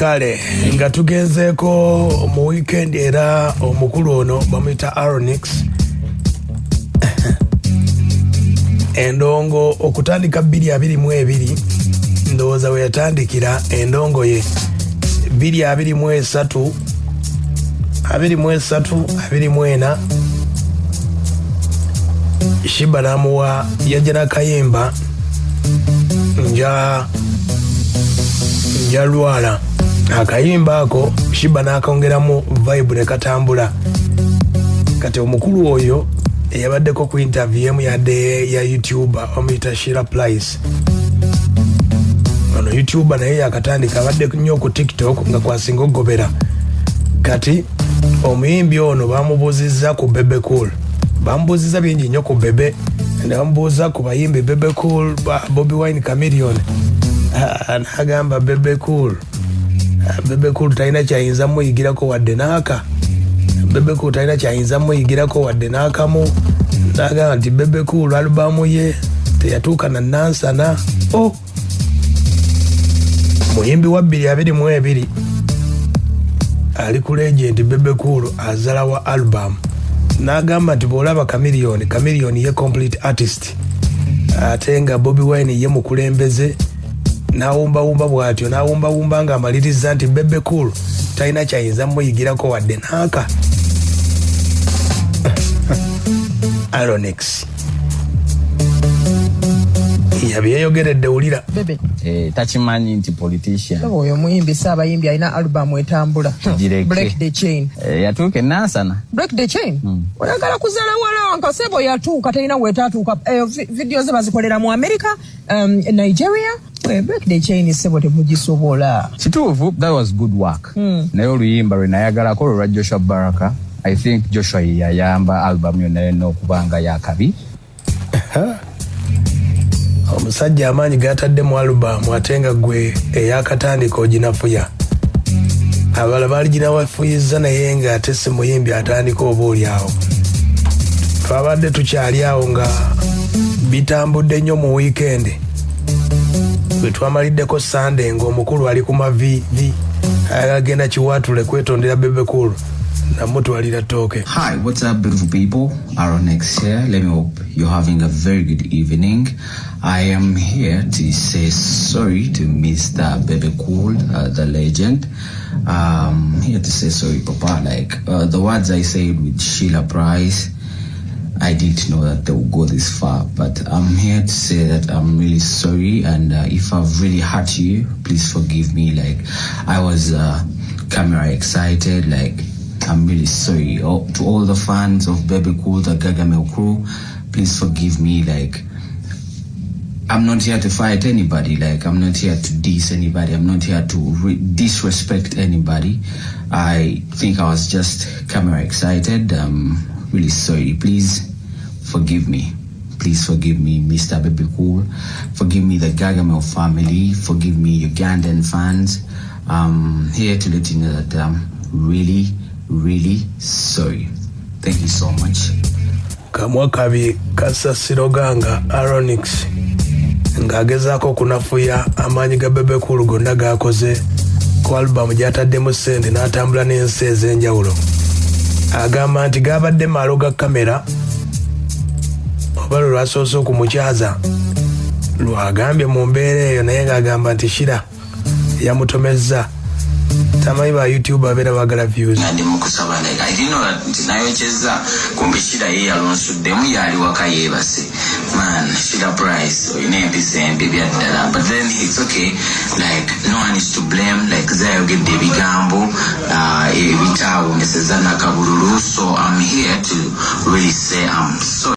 kale nga tugenzeeko mu weekend era omukulu ono bamuyita Aronix endongo okutandika 2022 ndowooza we yatandikira endongo ye 2023 24 Shiba namuwa yajja n'akayimba nja lwala akayimba ako Shiba n'akongeramu vibe ne katambula kati omukulu oyo eyabaddeko ku interview yadde ya YouTuber omuyita Sheila Price ono YouTuber naye yakatandika abadde nnyo ku TikTok nga kwasinga ogobera kati omuyimbi ono bamubuuzizza ku Bebe Cool bamubuuzizza bingi nnyo ku Bebe ne bamubuuza ku bayimbi Bebe Cool Bobby Wine Chameleone n'agamba Bebe Cool talina kyayinza muyigirako wadde n'aka Bebe Cool talina kyayinza muyigirako wadde n'akamu n'agamba nti Bebe Cool alubamu ye teyatuuka na nansana muyimbi wa 2022 ali ku legend Bebe Cool azala wa album n'agamba nti bw'olaba Chameleone ye complete artist ate nga Bobby Wine ye mukulembeze n'awumbawumba bw'atyo n'awumbawumba ng'amaliriza nti Bebe Cool talina kyayinza muyigirako wadde n'aka Aronix yabyeyogeredde wulira Bebe takimanyi nti politician oyo muyimbi saabayimbi alina album etambula Break the Chain yatuuka enansana Break the Chain oyagala kuzala wala nkasebo yatuuka talina wetatuuka video ze bazikolera mu America Nigeria Break the Chain sebo temugisobola kituufu that was good work naye oluyimba lwe nayagalako lwa Joshua Baraka I think Joshua yayamba album yonna n'okubanga yakabi omusajja amaanyi gatadde mu album ate nga gwe eyakatandika oginafuya abala baali ginawafuyizza naye nga ate si muyimbi atandika oba oli awo twabadde tukyali awo nga bitambudde nnyo mu weekend bwe twamaliddeko Sunday ng'omukulu ali ku mavivi agenda kiwatule kwetondera Bebe Cool namutwalira tooke. Hi, what's up beautiful people? Aronix here. Let me hope you're having a very good evening. I am here to say sorry to Mr. Bebe Cool, the legend. Here to say sorry, Papa. Like the words I said with Sheila Price, I didn't know that they would go this far. But I'm here to say that I'm really sorry, and if I've really hurt you, please forgive me. Like I was camera excited, like. I'm really sorry. To all the fans of Bebe Cool, the Gargamel crew, please forgive me. Like, I'm not here to fight anybody. Like, I'm not here to diss anybody. I'm not here to disrespect anybody. I think I was just camera excited. I'm really sorry. Please forgive me. Please forgive me, Mr. Bebe Cool. Forgive me, the Gargamel family. Forgive me, Ugandan fans. I'm here to let you know that I'm really sorry. Thank you so much. Kamwakabi kasasiro ganga Aronix ngagezaako kunafuya amaanyi ga Bebe Cool gonna gakoze ku album gyataddemu ssente n'atambula n'ensi ez'enjawulo agamba nti gabadde malo ga kamera oba lwe lwasoose okumukyaza lwagambye mu mbeera eyo naye ng'agamba nti Shira yamutomezza tamanyi ba YouTube abeera bagala views ndi mukusaba like I didn't know that nayocheza kumbe Shira ye yalonsuddemu yali waka yeebase man Sheila Price inempizembe byaddala but then it's okay like no one is to blame like zayogedde ebigambo ebitaawo meseza nakabululu so I'm here to really say I'm sorry.